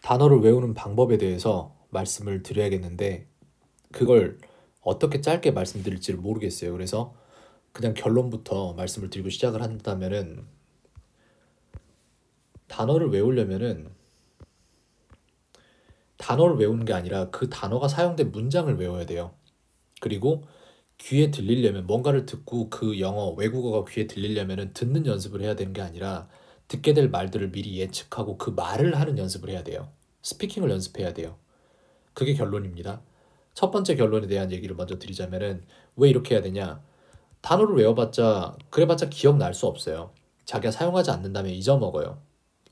단어를 외우는 방법에 대해서 말씀을 드려야겠는데 그걸 어떻게 짧게 말씀드릴지를 모르겠어요. 그래서 그냥 결론부터 말씀을 드리고 시작을 한다면은 단어를 외우려면은 단어를 외우는 게 아니라 그 단어가 사용된 문장을 외워야 돼요. 그리고 귀에 들리려면 뭔가를 듣고 그 영어, 외국어가 귀에 들리려면은 듣는 연습을 해야 되는 게 아니라 듣게 될 말들을 미리 예측하고 그 말을 하는 연습을 해야 돼요. 스피킹을 연습해야 돼요. 그게 결론입니다. 첫 번째 결론에 대한 얘기를 먼저 드리자면은 왜 이렇게 해야 되냐? 단어를 외워봤자 그래봤자 기억날 수 없어요. 자기가 사용하지 않는다면 잊어먹어요.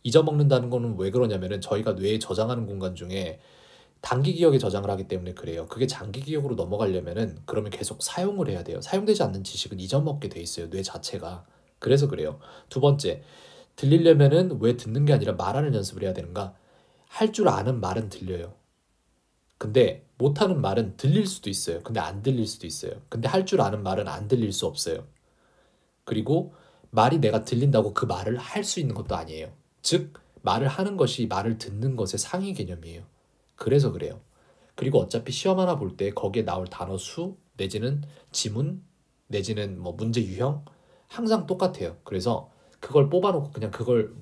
잊어먹는다는 거는 왜 그러냐면은 저희가 뇌에 저장하는 공간 중에 단기 기억에 저장을 하기 때문에 그래요. 그게 장기 기억으로 넘어가려면은 그러면 계속 사용을 해야 돼요. 사용되지 않는 지식은 잊어먹게 돼 있어요. 뇌 자체가. 그래서 그래요. 두 번째, 들리려면은 왜 듣는 게 아니라 말하는 연습을 해야 되는가? 할 줄 아는 말은 들려요. 근데 못하는 말은 들릴 수도 있어요. 근데 안 들릴 수도 있어요. 근데 할 줄 아는 말은 안 들릴 수 없어요. 그리고 말이 내가 들린다고 그 말을 할 수 있는 것도 아니에요. 즉, 말을 하는 것이 말을 듣는 것의 상위 개념이에요. 그래서 그래요. 그리고 어차피 시험 하나 볼 때 거기에 나올 단어 수, 내지는 지문, 내지는 뭐 문제 유형 항상 똑같아요. 그래서 그걸 뽑아놓고 그냥 그걸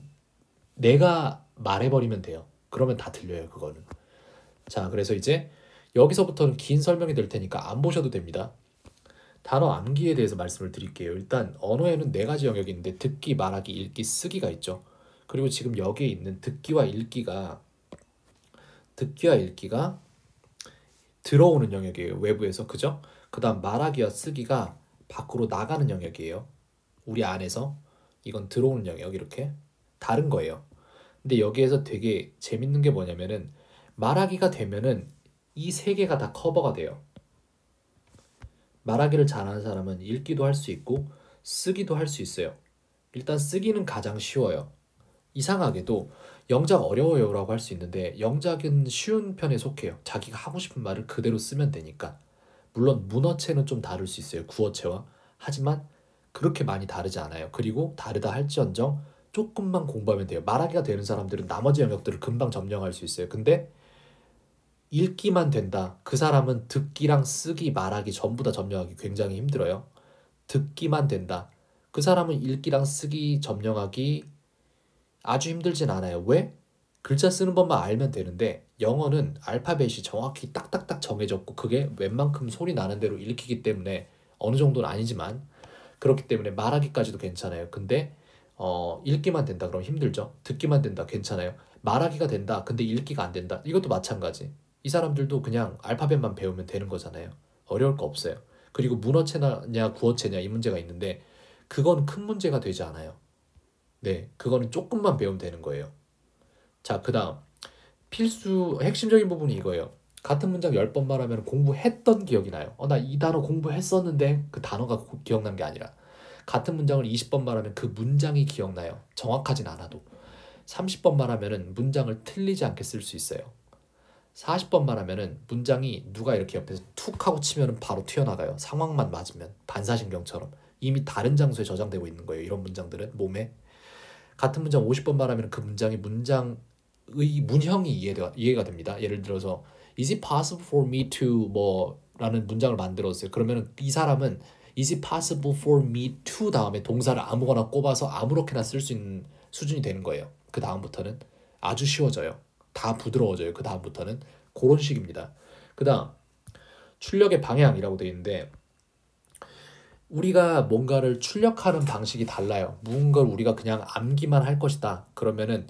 내가 말해버리면 돼요. 그러면 다 들려요, 그거는. 자, 그래서 이제 여기서부터는 긴 설명이 될 테니까 안 보셔도 됩니다. 단어 암기에 대해서 말씀을 드릴게요. 일단 언어에는 네 가지 영역이 있는데 듣기, 말하기, 읽기, 쓰기가 있죠. 그리고 지금 여기에 있는 듣기와 읽기가 들어오는 영역이에요. 외부에서. 그죠? 그다음 말하기와 쓰기가 밖으로 나가는 영역이에요. 우리 안에서. 이건 들어오는 영역 이렇게 다른 거예요. 근데 여기에서 되게 재밌는 게 뭐냐면은 말하기가 되면은 이 세 개가 다 커버가 돼요. 말하기를 잘하는 사람은 읽기도 할 수 있고 쓰기도 할 수 있어요. 일단 쓰기는 가장 쉬워요. 이상하게도 영작 어려워요라고 할 수 있는데 영작은 쉬운 편에 속해요. 자기가 하고 싶은 말을 그대로 쓰면 되니까. 물론 문어체는 좀 다를 수 있어요. 구어체와. 하지만 그렇게 많이 다르지 않아요. 그리고 다르다 할지언정 조금만 공부하면 돼요. 말하기가 되는 사람들은 나머지 영역들을 금방 점령할 수 있어요. 근데 읽기만 된다. 그 사람은 듣기랑 쓰기, 말하기 전부 다 점령하기 굉장히 힘들어요. 듣기만 된다. 그 사람은 읽기랑 쓰기 점령하기 아주 힘들진 않아요. 왜? 글자 쓰는 법만 알면 되는데 영어는 알파벳이 정확히 딱딱딱 정해졌고 그게 웬만큼 소리 나는 대로 읽히기 때문에 어느 정도는 아니지만 그렇기 때문에 말하기까지도 괜찮아요. 근데 읽기만 된다 그러면 힘들죠. 듣기만 된다 괜찮아요. 말하기가 된다 근데 읽기가 안 된다 이것도 마찬가지. 이 사람들도 그냥 알파벳만 배우면 되는 거잖아요. 어려울 거 없어요. 그리고 문어체냐 구어체냐 이 문제가 있는데 그건 큰 문제가 되지 않아요. 네, 그거는 조금만 배우면 되는 거예요. 자, 그다음 필수 핵심적인 부분이 이거예요. 같은 문장 10번 말하면 공부했던 기억이 나요. 나 이 단어 공부했었는데 그 단어가 기억난 게 아니라 같은 문장을 20번 말하면 그 문장이 기억나요. 정확하진 않아도. 30번 말하면 문장을 틀리지 않게 쓸 수 있어요. 40번 말하면 문장이 누가 이렇게 옆에서 툭 하고 치면 바로 튀어나가요. 상황만 맞으면 반사신경처럼 이미 다른 장소에 저장되고 있는 거예요. 이런 문장들은 몸에. 같은 문장 50번 말하면 그 문장이 문장의 문형이 이해가 됩니다. 예를 들어서 Is it possible for me to 뭐 라는 문장을 만들었어요. 그러면 이 사람은 Is it possible for me to 다음에 동사를 아무거나 꼽아서 아무렇게나 쓸 수 있는 수준이 되는 거예요. 그 다음부터는 아주 쉬워져요. 다 부드러워져요. 그 다음부터는 그런 식입니다. 그 다음 출력의 방향이라고 되어 있는데 우리가 뭔가를 출력하는 방식이 달라요. 무언가를 우리가 그냥 암기만 할 것이다. 그러면은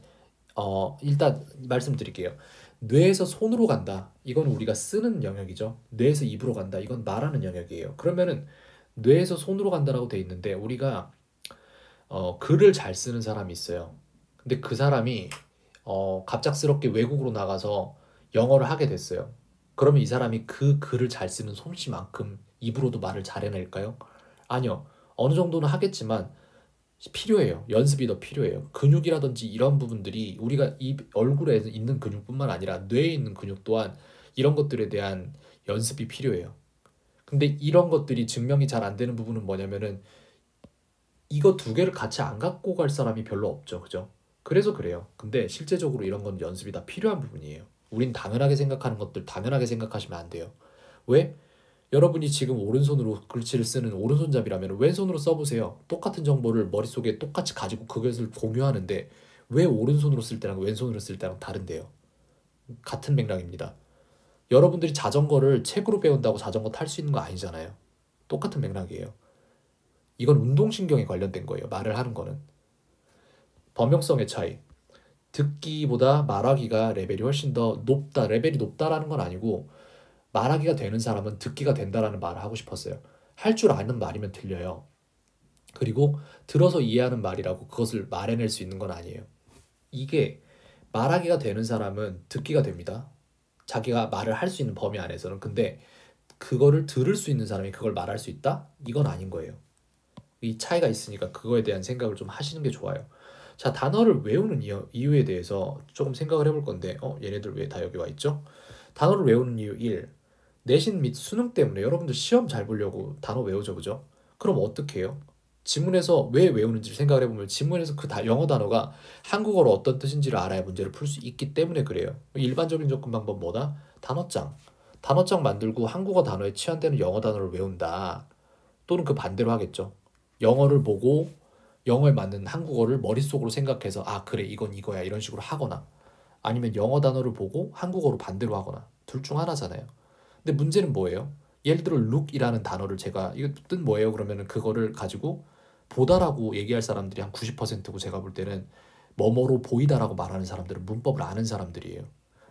일단 말씀드릴게요. 뇌에서 손으로 간다. 이건 우리가 쓰는 영역이죠. 뇌에서 입으로 간다. 이건 말하는 영역이에요. 그러면은 뇌에서 손으로 간다라고 돼 있는데 우리가 글을 잘 쓰는 사람이 있어요. 근데 그 사람이 갑작스럽게 외국으로 나가서 영어를 하게 됐어요. 그러면 이 사람이 그 글을 잘 쓰는 솜씨만큼 입으로도 말을 잘 해낼까요? 아니요. 어느 정도는 하겠지만 필요해요. 연습이 더 필요해요. 근육이라든지 이런 부분들이 우리가 입 얼굴에 있는 근육뿐만 아니라 뇌에 있는 근육 또한 이런 것들에 대한 연습이 필요해요. 근데 이런 것들이 증명이 잘 안 되는 부분은 뭐냐면은 이거 두 개를 같이 안 갖고 갈 사람이 별로 없죠. 그죠? 그래서 그래요. 근데 실제적으로 이런 건 연습이 다 필요한 부분이에요. 우린 당연하게 생각하는 것들 당연하게 생각하시면 안 돼요. 왜? 여러분이 지금 오른손으로 글씨를 쓰는 오른손잡이라면 왼손으로 써보세요. 똑같은 정보를 머릿속에 똑같이 가지고 그것을 공유하는데 왜 오른손으로 쓸 때랑 왼손으로 쓸 때랑 다른데요? 같은 맥락입니다. 여러분들이 자전거를 책으로 배운다고 자전거 탈 수 있는 거 아니잖아요. 똑같은 맥락이에요. 이건 운동신경에 관련된 거예요. 말을 하는 거는. 범용성의 차이. 듣기보다 말하기가 레벨이 훨씬 더 높다. 레벨이 높다라는 건 아니고 말하기가 되는 사람은 듣기가 된다라는 말을 하고 싶었어요. 할 줄 아는 말이면 들려요. 그리고 들어서 이해하는 말이라고 그것을 말해낼 수 있는 건 아니에요. 이게 말하기가 되는 사람은 듣기가 됩니다. 자기가 말을 할 수 있는 범위 안에서는. 근데 그거를 들을 수 있는 사람이 그걸 말할 수 있다? 이건 아닌 거예요. 이 차이가 있으니까 그거에 대한 생각을 좀 하시는 게 좋아요. 자, 단어를 외우는 이유에 대해서 조금 생각을 해볼 건데 얘네들 왜 다 여기 와 있죠? 단어를 외우는 이유 1. 내신 및 수능 때문에 여러분들 시험 잘 보려고 단어 외우죠, 그죠? 그럼 어떻게 해요? 지문에서 왜 외우는지를 생각을 해보면 지문에서 그 영어 단어가 한국어로 어떤 뜻인지를 알아야 문제를 풀 수 있기 때문에 그래요. 일반적인 접근 방법 뭐다? 단어장. 단어장 만들고 한국어 단어에 치환되는 영어 단어를 외운다. 또는 그 반대로 하겠죠. 영어를 보고 영어에 맞는 한국어를 머릿속으로 생각해서 아 그래 이건 이거야 이런 식으로 하거나 아니면 영어 단어를 보고 한국어로 반대로 하거나 둘 중 하나잖아요. 근데 문제는 뭐예요? 예를 들어 look이라는 단어를 제가 이거 뜻 뭐예요? 그러면은 그거를 가지고 보다라고 얘기할 사람들이 한 90%고 제가 볼 때는 뭐뭐로 보이다라고 말하는 사람들은 문법을 아는 사람들이에요.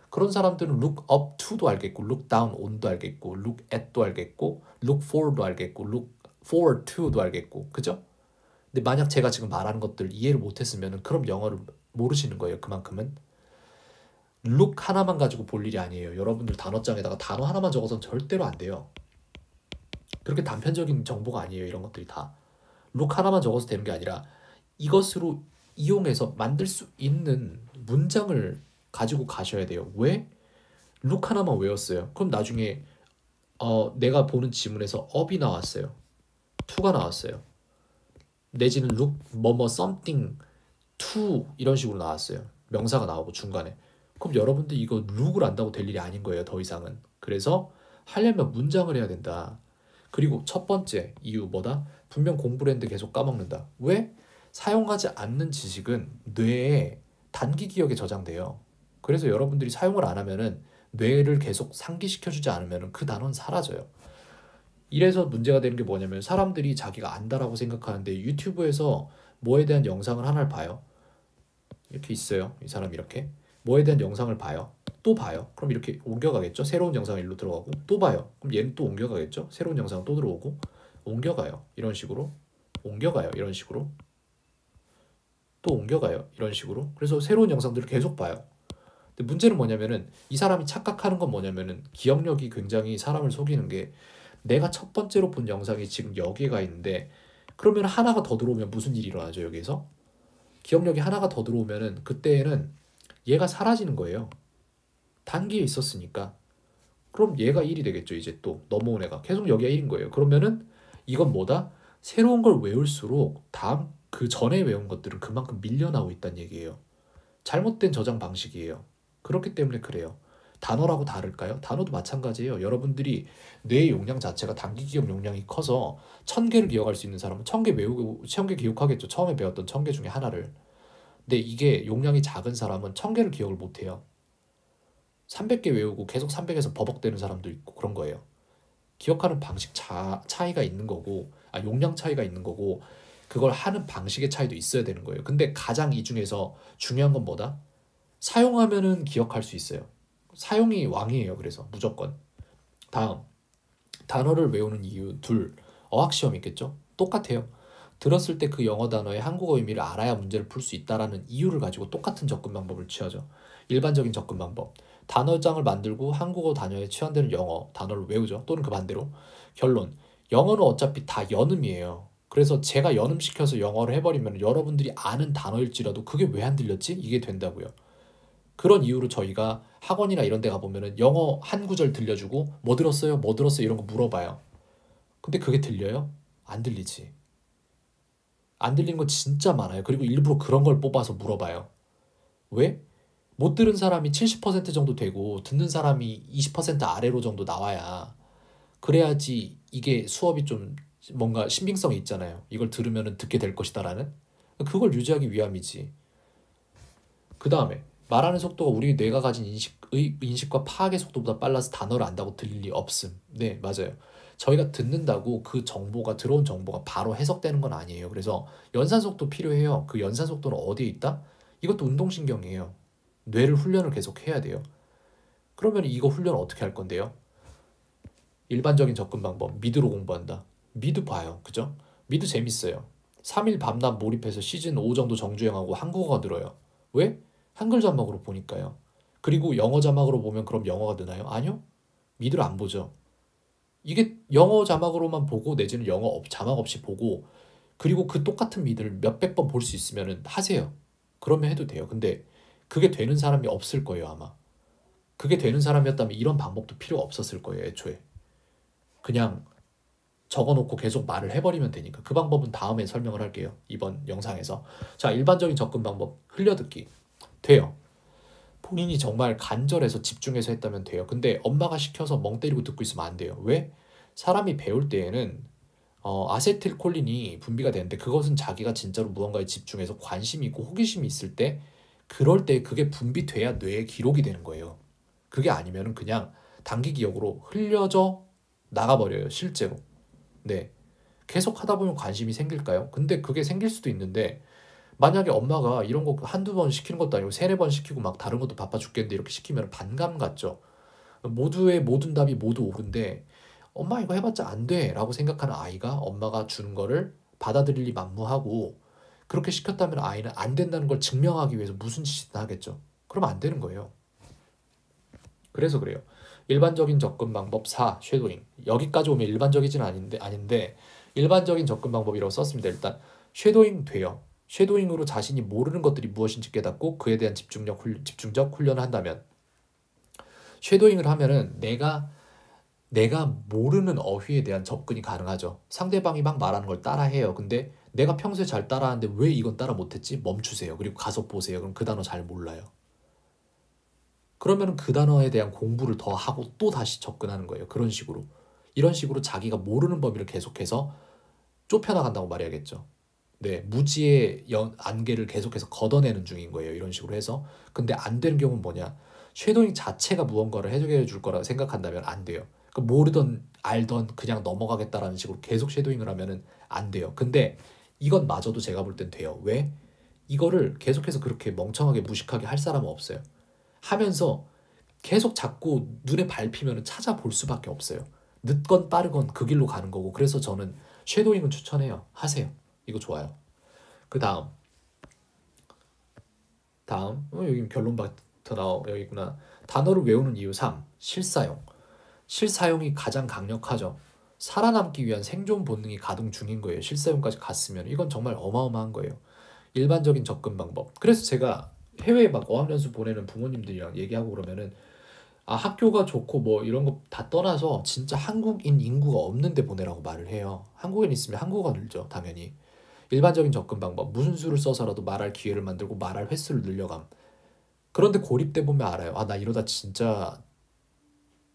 그런 사람들은 look up to도 알겠고 look down on도 알겠고 look at도 알겠고 look for도 알겠고 look forward to도 알겠고 그죠? 근데 만약 제가 지금 말하는 것들 이해를 못했으면 그럼 영어를 모르시는 거예요. 그만큼은. look 하나만 가지고 볼 일이 아니에요. 여러분들 단어장에다가 단어 하나만 적어서는 절대로 안 돼요. 그렇게 단편적인 정보가 아니에요. 이런 것들이 다. look 하나만 적어서 되는 게 아니라 이것으로 이용해서 만들 수 있는 문장을 가지고 가셔야 돼요. 왜? look 하나만 외웠어요. 그럼 나중에 내가 보는 지문에서 up이 나왔어요. to가 나왔어요. 내지는 look 뭐뭐 something to 이런 식으로 나왔어요. 명사가 나오고 중간에. 그럼 여러분들 이거 look을 안다고 될 일이 아닌 거예요. 더 이상은. 그래서 하려면 문장을 해야 된다. 그리고 첫 번째 이유 뭐다? 분명 공부를 했는데 계속 까먹는다. 왜? 사용하지 않는 지식은 뇌에 단기 기억에 저장돼요. 그래서 여러분들이 사용을 안 하면은 뇌를 계속 상기시켜주지 않으면 그 단어는 사라져요. 이래서 문제가 되는 게 뭐냐면 사람들이 자기가 안다라고 생각하는데 유튜브에서 뭐에 대한 영상을 하나를 봐요. 이렇게 있어요. 이 사람 이렇게. 뭐에 대한 영상을 봐요. 또 봐요. 그럼 이렇게 옮겨가겠죠. 새로운 영상 일로 들어가고 또 봐요. 그럼 얘는 또 옮겨가겠죠. 새로운 영상 또 들어오고 옮겨가요. 이런 식으로 옮겨가요. 이런 식으로 또 옮겨가요. 이런 식으로. 그래서 새로운 영상들을 계속 봐요. 근데 문제는 뭐냐면은 이 사람이 착각하는 건 뭐냐면은 기억력이 굉장히 사람을 속이는 게 내가 첫 번째로 본 영상이 지금 여기에 가 있는데 그러면 하나가 더 들어오면 무슨 일이 일어나죠? 여기서 기억력이 하나가 더 들어오면은 그때에는 얘가 사라지는 거예요. 단기에 있었으니까. 그럼 얘가 1이 되겠죠. 이제 또 넘어온 애가 계속 여기가 1인 거예요. 그러면은 이건 뭐다? 새로운 걸 외울수록 다음 그 전에 외운 것들은 그만큼 밀려나고 있다는 얘기예요. 잘못된 저장 방식이에요. 그렇기 때문에 그래요. 단어라고 다를까요? 단어도 마찬가지예요. 여러분들이 뇌의 용량 자체가 단기 기억 용량이 커서 1000개를 기억할 수 있는 사람은 1000개 외우고 1000개 기억하겠죠. 처음에 배웠던 1000개 중에 하나를. 근데 이게 용량이 작은 사람은 1000개를 기억을 못해요. 300개 외우고 계속 300에서 버벅대는 사람도 있고 그런 거예요. 기억하는 방식 차이가 있는 거고 용량 차이가 있는 거고 그걸 하는 방식의 차이도 있어야 되는 거예요. 근데 가장 이 중에서 중요한 건 뭐다? 사용하면은 기억할 수 있어요. 사용이 왕이에요. 그래서 무조건. 다음 단어를 외우는 이유 둘 어학시험 있겠죠? 똑같아요. 들었을 때 그 영어 단어의 한국어 의미를 알아야 문제를 풀 수 있다라는 이유를 가지고 똑같은 접근 방법을 취하죠. 일반적인 접근 방법. 단어장을 만들고 한국어 단어에 취한되는 영어 단어를 외우죠. 또는 그 반대로. 결론. 영어는 어차피 다 연음이에요. 그래서 제가 연음시켜서 영어를 해버리면 여러분들이 아는 단어일지라도 그게 왜 안 들렸지? 이게 된다고요. 그런 이유로 저희가 학원이나 이런 데 가보면은 영어 한 구절 들려주고 뭐 들었어요? 뭐 들었어요? 이런 거 물어봐요. 근데 그게 들려요? 안 들리지. 안 들리는 거 진짜 많아요. 그리고 일부러 그런 걸 뽑아서 물어봐요. 왜? 못 들은 사람이 70% 정도 되고 듣는 사람이 20% 아래로 정도 나와야 그래야지 이게 수업이 좀 뭔가 신빙성이 있잖아요. 이걸 들으면 듣게 될 것이다라는 그걸 유지하기 위함이지. 그 다음에 말하는 속도가 우리 뇌가 가진 인식과 파악의 속도보다 빨라서 단어를 안다고 들릴 리 없음. 네, 맞아요. 저희가 듣는다고 그 정보가 들어온 정보가 바로 해석되는 건 아니에요. 그래서 연산 속도 필요해요. 그 연산 속도는 어디에 있다? 이것도 운동신경이에요. 뇌를 훈련을 계속 해야 돼요. 그러면 이거 훈련을 어떻게 할 건데요? 일반적인 접근 방법, 미드로 공부한다. 미드 봐요. 그죠? 미드 재밌어요. 3일 밤낮 몰입해서 시즌 5 정도 정주행하고 한국어가 늘어요. 왜? 한글 자막으로 보니까요. 그리고 영어 자막으로 보면 그럼 영어가 느나요? 아니요. 미드를 안 보죠. 이게 영어 자막으로만 보고 내지는 자막 없이 보고 그리고 그 똑같은 미드를 몇백 번 볼 수 있으면 하세요. 그러면 해도 돼요. 근데 그게 되는 사람이 없을 거예요, 아마. 그게 되는 사람이었다면 이런 방법도 필요가 없었을 거예요, 애초에. 그냥 적어놓고 계속 말을 해버리면 되니까. 그 방법은 다음에 설명을 할게요. 이번 영상에서. 자, 일반적인 접근 방법. 흘려듣기. 돼요. 본인이 정말 간절해서 집중해서 했다면 돼요. 근데 엄마가 시켜서 멍 때리고 듣고 있으면 안 돼요. 왜? 사람이 배울 때에는 아세틸콜린이 분비가 되는데 그것은 자기가 진짜로 무언가에 집중해서 관심이 있고 호기심이 있을 때 그럴 때 그게 분비돼야 뇌에 기록이 되는 거예요. 그게 아니면은 그냥 단기 기억으로 흘려져 나가버려요. 실제로. 네. 계속 하다 보면 관심이 생길까요? 근데 그게 생길 수도 있는데 만약에 엄마가 이런 거 한두 번 시키는 것도 아니고 세네 번 시키고 막 다른 것도 바빠 죽겠는데 이렇게 시키면 반감 같죠. 모두의 모든 답이 모두 옳은데 엄마 이거 해봤자 안 돼 라고 생각하는 아이가 엄마가 주는 거를 받아들일리 만무하고 그렇게 시켰다면 아이는 안 된다는 걸 증명하기 위해서 무슨 짓이든 하겠죠. 그럼 안 되는 거예요. 그래서 그래요. 일반적인 접근 방법 4. 쉐도잉. 여기까지 오면 일반적이진 아닌데 일반적인 접근 방법이라고 썼습니다. 일단 쉐도잉 돼요. 쉐도잉으로 자신이 모르는 것들이 무엇인지 깨닫고 그에 대한 집중적 훈련을 한다면 쉐도잉을 하면은 내가 모르는 어휘에 대한 접근이 가능하죠. 상대방이 막 말하는 걸 따라해요. 근데 내가 평소에 잘 따라하는데 왜 이건 따라 못했지? 멈추세요. 그리고 가서 보세요. 그럼 그 단어 잘 몰라요. 그러면 그 단어에 대한 공부를 더 하고 또 다시 접근하는 거예요. 그런 식으로. 이런 식으로 자기가 모르는 범위를 계속해서 좁혀나간다고 말해야겠죠. 네, 무지의 안개를 계속해서 걷어내는 중인 거예요. 이런 식으로 해서. 근데 안 되는 경우는 뭐냐? 쉐도잉 자체가 무언가를 해결해 줄 거라고 생각한다면 안 돼요. 그러니까 모르던 알던 그냥 넘어가겠다라는 식으로 계속 쉐도잉을 하면은 안 돼요. 근데 이건 마저도 제가 볼 땐 돼요. 왜? 이거를 계속해서 그렇게 멍청하게 무식하게 할 사람은 없어요. 하면서 계속 자꾸 눈에 밟히면 찾아볼 수밖에 없어요. 늦건 빠르건 그 길로 가는 거고. 그래서 저는 쉐도잉은 추천해요. 하세요. 이거 좋아요. 그 다음 여기 결론부터 여기구나. 단어를 외우는 이유 3. 실사용. 실사용이 가장 강력하죠. 살아남기 위한 생존 본능이 가동 중인 거예요. 실사용까지 갔으면 이건 정말 어마어마한 거예요. 일반적인 접근 방법. 그래서 제가 해외에 막 어학연수 보내는 부모님들이랑 얘기하고 그러면은 학교가 좋고 뭐 이런 거 다 떠나서 진짜 한국인 인구가 없는 데 보내라고 말을 해요. 한국인 있으면 한국어가 늘죠, 당연히. 일반적인 접근 방법. 무슨 수를 써서라도 말할 기회를 만들고 말할 횟수를 늘려감. 그런데 고립돼 보면 알아요. 나 이러다 진짜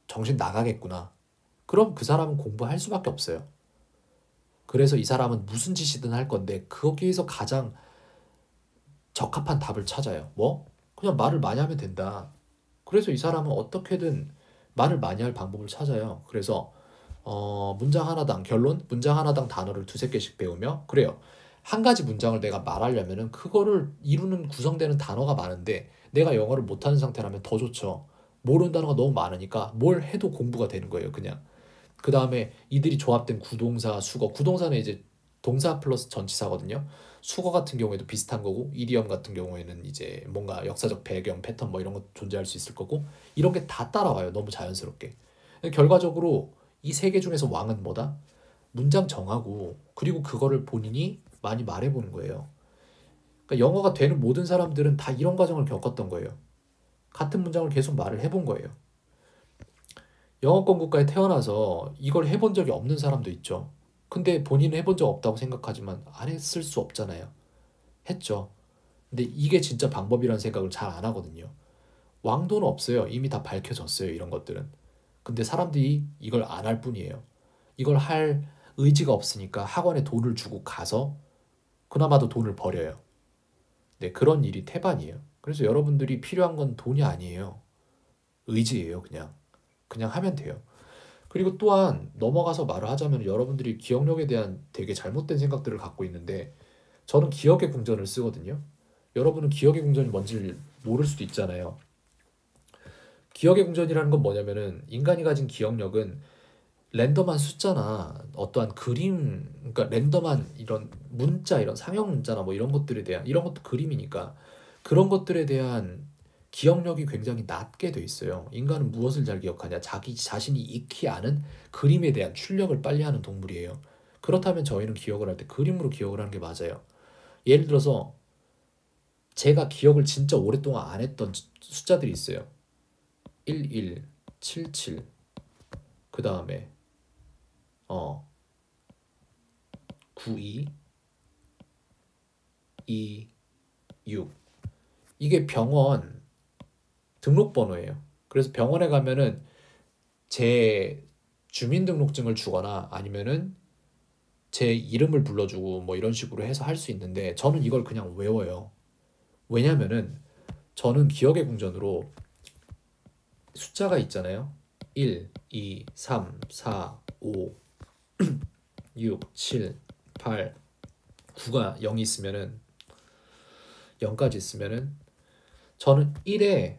정신 나가겠구나. 그럼 그 사람은 공부할 수밖에 없어요. 그래서 이 사람은 무슨 짓이든 할 건데 거기에서 가장 적합한 답을 찾아요. 뭐? 그냥 말을 많이 하면 된다. 그래서 이 사람은 어떻게든 말을 많이 할 방법을 찾아요. 그래서 문장 하나당 결론, 문장 하나당 단어를 두세 개씩 배우며 그래요. 한 가지 문장을 내가 말하려면은 그거를 이루는 구성되는 단어가 많은데 내가 영어를 못하는 상태라면 더 좋죠. 모르는 단어가 너무 많으니까 뭘 해도 공부가 되는 거예요, 그냥. 그 다음에 이들이 조합된 구동사, 수거. 구동사는 이제 동사 플러스 전치사거든요. 수거 같은 경우에도 비슷한 거고 이디엄 같은 경우에는 이제 뭔가 역사적 배경, 패턴 뭐 이런 거 존재할 수 있을 거고 이런 게 다 따라와요. 너무 자연스럽게. 결과적으로 이 세 개 중에서 왕은 뭐다? 문장 정하고 그리고 그거를 본인이 많이 말해보는 거예요. 그러니까 영어가 되는 모든 사람들은 다 이런 과정을 겪었던 거예요. 같은 문장을 계속 말을 해본 거예요. 영어권 국가에 태어나서 이걸 해본 적이 없는 사람도 있죠. 근데 본인은 해본 적 없다고 생각하지만 안 했을 수 없잖아요. 했죠. 근데 이게 진짜 방법이라는 생각을 잘 안 하거든요. 왕도는 없어요. 이미 다 밝혀졌어요. 이런 것들은. 근데 사람들이 이걸 안 할 뿐이에요. 이걸 할 의지가 없으니까 학원에 돈을 주고 가서 그나마도 돈을 버려요. 네, 그런 일이 태반이에요. 그래서 여러분들이 필요한 건 돈이 아니에요. 의지예요, 그냥. 그냥 하면 돼요. 그리고 또한 넘어가서 말을 하자면 여러분들이 기억력에 대한 되게 잘못된 생각들을 갖고 있는데 저는 기억의 궁전을 쓰거든요. 여러분은 기억의 궁전이 뭔지 모를 수도 있잖아요. 기억의 궁전이라는 건 뭐냐면은 인간이 가진 기억력은 랜덤한 숫자나 어떠한 그림, 그러니까 랜덤한 이런 문자, 이런 상형 문자나 뭐 이런 것들에 대한 이런 것도 그림이니까 그런 것들에 대한 기억력이 굉장히 낮게 돼 있어요. 인간은 무엇을 잘 기억하냐? 자기 자신이 익히 아는 그림에 대한 출력을 빨리 하는 동물이에요. 그렇다면 저희는 기억을 할 때 그림으로 기억을 하는 게 맞아요. 예를 들어서 제가 기억을 진짜 오랫동안 안 했던 숫자들이 있어요. 11, 77, 그 다음에 92, 2, 6. 이게 병원 등록번호예요. 그래서 병원에 가면은 제 주민등록증을 주거나 아니면은 제 이름을 불러주고 뭐 이런 식으로 해서 할 수 있는데 저는 이걸 그냥 외워요. 왜냐면은 저는 기억의 궁전으로 숫자가 있잖아요. 1, 2, 3, 4, 5, 6, 7, 8, 9가 0이 있으면은 0까지 있으면은 저는 1에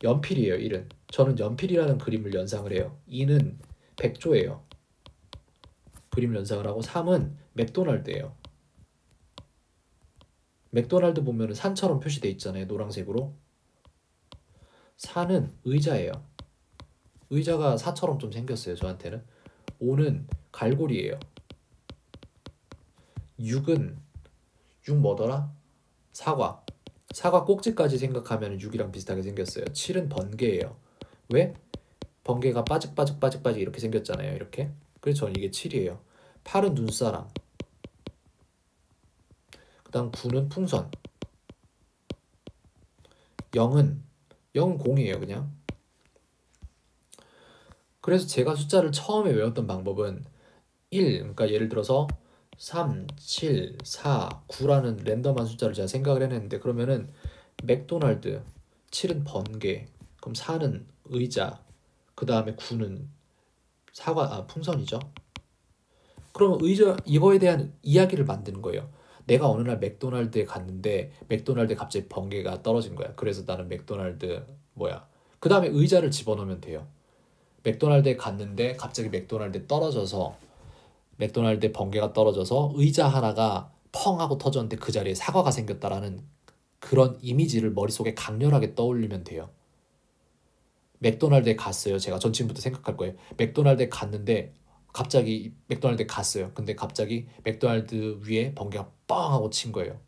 연필이에요. 1은 저는 연필이라는 그림을 연상을 해요. 2는 백조예요. 그림을 연상을 하고 3은 맥도날드예요. 맥도날드 보면은 산처럼 표시돼 있잖아요. 노란색으로. 4는 의자예요. 의자가 사처럼 좀 생겼어요. 저한테는. 5는 갈고리예요. 6은 6 뭐더라? 사과. 사과 꼭지까지 생각하면 6이랑 비슷하게 생겼어요. 7은 번개예요. 왜? 번개가 빠직빠직 이렇게 생겼잖아요. 이렇게. 그래서 저는 이게 7이에요. 8은 눈사람. 그 다음 9는 풍선. 0은 0이에요. 그냥. 그래서 제가 숫자를 처음에 외웠던 방법은 1, 그러니까 예를 들어서 3, 7, 4, 9라는 랜덤한 숫자를 제가 생각을 해냈는데 그러면은 맥도날드, 7은 번개, 그럼 4는 의자, 그 다음에 9는 풍선이죠. 그러면 의자 이거에 대한 이야기를 만드는 거예요. 내가 어느 날 맥도날드에 갔는데 맥도날드에 갑자기 번개가 떨어진 거야. 그래서 나는 맥도날드 뭐야. 그 다음에 의자를 집어넣으면 돼요. 맥도날드에 갔는데 갑자기 맥도날드에 떨어져서 맥도날드에 번개가 떨어져서 의자 하나가 펑 하고 터졌는데 그 자리에 사과가 생겼다라는 그런 이미지를 머릿속에 강렬하게 떠올리면 돼요. 맥도날드에 갔어요. 전 지금부터 생각할 거예요. 맥도날드에 갔는데 갑자기 맥도날드에 갔어요. 근데 갑자기 맥도날드 위에 번개가 뻥 하고 친 거예요.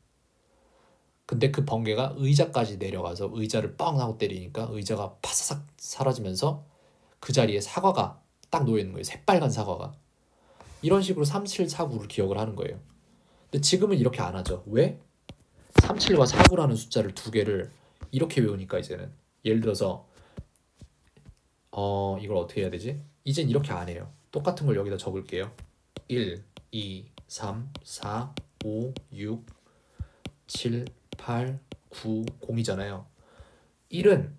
근데 그 번개가 의자까지 내려가서 의자를 뻥 하고 때리니까 의자가 파사삭 사라지면서 그 자리에 사과가 딱 놓여 있는 거예요. 새빨간 사과가. 이런 식으로 3749를 기억을 하는 거예요. 근데 지금은 이렇게 안 하죠. 왜? 37과 49라는 숫자를 두 개를 이렇게 외우니까 이제는 예를 들어서 이걸 어떻게 해야 되지? 이젠 이렇게 안 해요. 똑같은 걸 여기다 적을게요. 1, 2, 3, 4, 5, 6, 7, 8, 9, 0이잖아요. 1은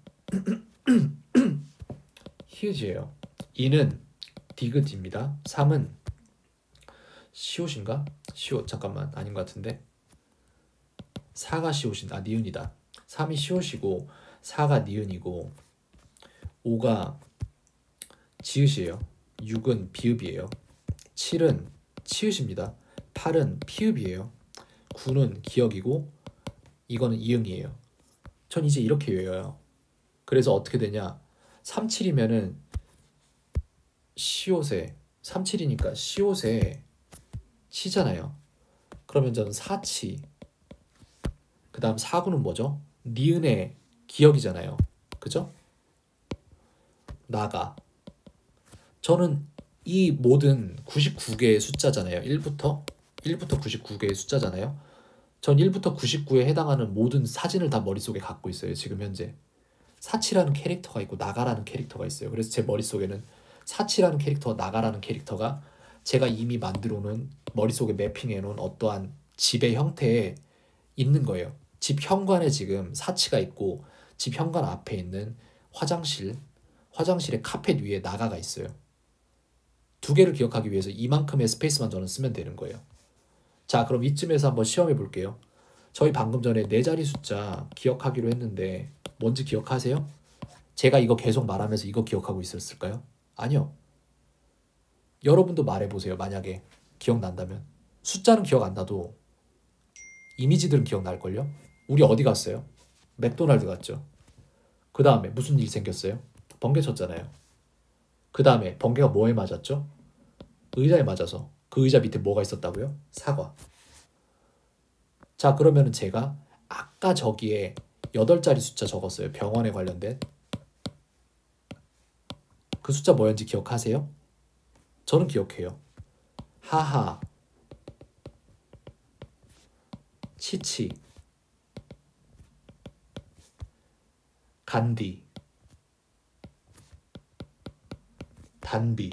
히읗이에요. 2는 디귿입니다. 3은 시옷인가? 시옷 잠깐만 아닌 것 같은데 4가 시옷인가? 니은이다. 3이 시옷이고 4가 니은이고 5가 지읒이에요. 6은 비읍이에요. 7은 치읓입니다. 8은 피읍이에요. 9는 기억이고 이거는 이응이에요. 전 이제 이렇게 외워요. 그래서 어떻게 되냐? 37이면은 시옷에 37이니까 시옷에 치잖아요. 그러면 저는 사치. 그 다음 4구는 뭐죠? 니은의 기억이잖아요. 그죠? 나가. 저는 이 모든 99개의 숫자잖아요. 1부터 99개의 숫자잖아요. 전 1부터 99에 해당하는 모든 사진을 다 머릿속에 갖고 있어요. 지금 현재. 사치라는 캐릭터가 있고 나가라는 캐릭터가 있어요. 그래서 제 머릿속에는 사치라는 캐릭터와 나가라는 캐릭터가 제가 이미 만들어 놓은 머릿속에 매핑해 놓은 어떠한 집의 형태에 있는 거예요. 집 현관에 지금 사치가 있고 집 현관 앞에 있는 화장실의 카펫 위에 나가가 있어요. 두 개를 기억하기 위해서 이만큼의 스페이스만 저는 쓰면 되는 거예요. 자, 그럼 이쯤에서 한번 시험해 볼게요. 저희 방금 전에 네 자리 숫자 기억하기로 했는데 뭔지 기억하세요? 제가 이거 계속 말하면서 이거 기억하고 있었을까요? 아니요. 여러분도 말해보세요. 만약에 기억난다면. 숫자는 기억 안 나도 이미지들은 기억날걸요? 우리 어디 갔어요? 맥도날드 갔죠. 그 다음에 무슨 일 생겼어요? 번개 쳤잖아요. 그 다음에 번개가 뭐에 맞았죠? 의자에 맞아서. 그 의자 밑에 뭐가 있었다고요? 사과. 자, 그러면은 제가 아까 저기에 8자리 숫자 적었어요. 병원에 관련된. 그 숫자 뭐였는지 기억하세요? 저는 기억해요. 하하, 치치, 간디, 단비.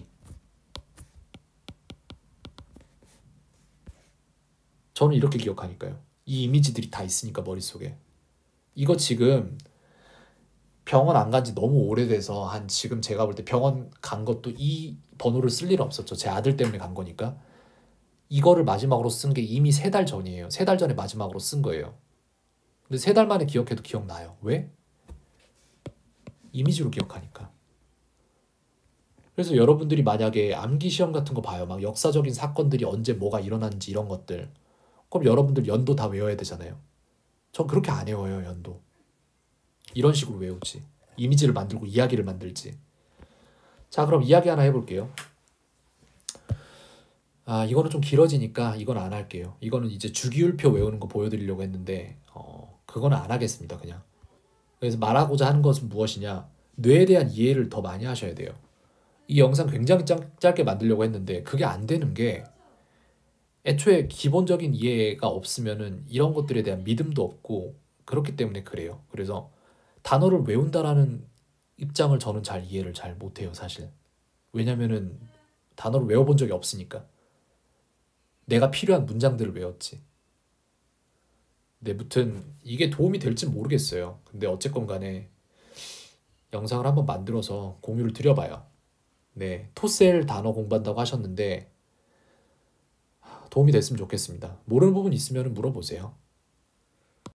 저는 이렇게 기억하니까요. 이 이미지들이 다 있으니까 머릿속에. 이거 지금 병원 안 간지 너무 오래돼서 한 지금 제가 볼 때 병원 간 것도 이 번호를 쓸 일은 없었죠. 제 아들 때문에 간 거니까. 이거를 마지막으로 쓴 게 이미 3달 전이에요. 3달 전에 마지막으로 쓴 거예요. 근데 3달 만에 기억해도 기억나요. 왜? 이미지로 기억하니까. 그래서 여러분들이 만약에 암기 시험 같은 거 봐요. 막 역사적인 사건들이 언제 뭐가 일어났는지 이런 것들. 그럼 여러분들 연도 다 외워야 되잖아요. 전 그렇게 안 외워요, 연도. 이런 식으로 외우지. 이미지를 만들고 이야기를 만들지. 자, 그럼 이야기 하나 해볼게요. 아, 이거는 좀 길어지니까 이건 안 할게요. 이거는 이제 주기율표 외우는 거 보여드리려고 했는데 그거는 안 하겠습니다, 그냥. 그래서 말하고자 하는 것은 무엇이냐? 뇌에 대한 이해를 더 많이 하셔야 돼요. 이 영상 굉장히 짧게 만들려고 했는데 그게 안 되는 게 애초에 기본적인 이해가 없으면은 이런 것들에 대한 믿음도 없고 그렇기 때문에 그래요. 그래서 단어를 외운다라는 입장을 저는 이해를 잘 못해요, 사실. 왜냐면은 단어를 외워본 적이 없으니까. 내가 필요한 문장들을 외웠지. 근데 무튼 이게 도움이 될지 모르겠어요. 근데 어쨌건 간에 영상을 한번 만들어서 공유를 드려봐요. 네, 토셀 단어 공부한다고 하셨는데 도움이 됐으면 좋겠습니다. 모르는 부분 있으면 물어보세요.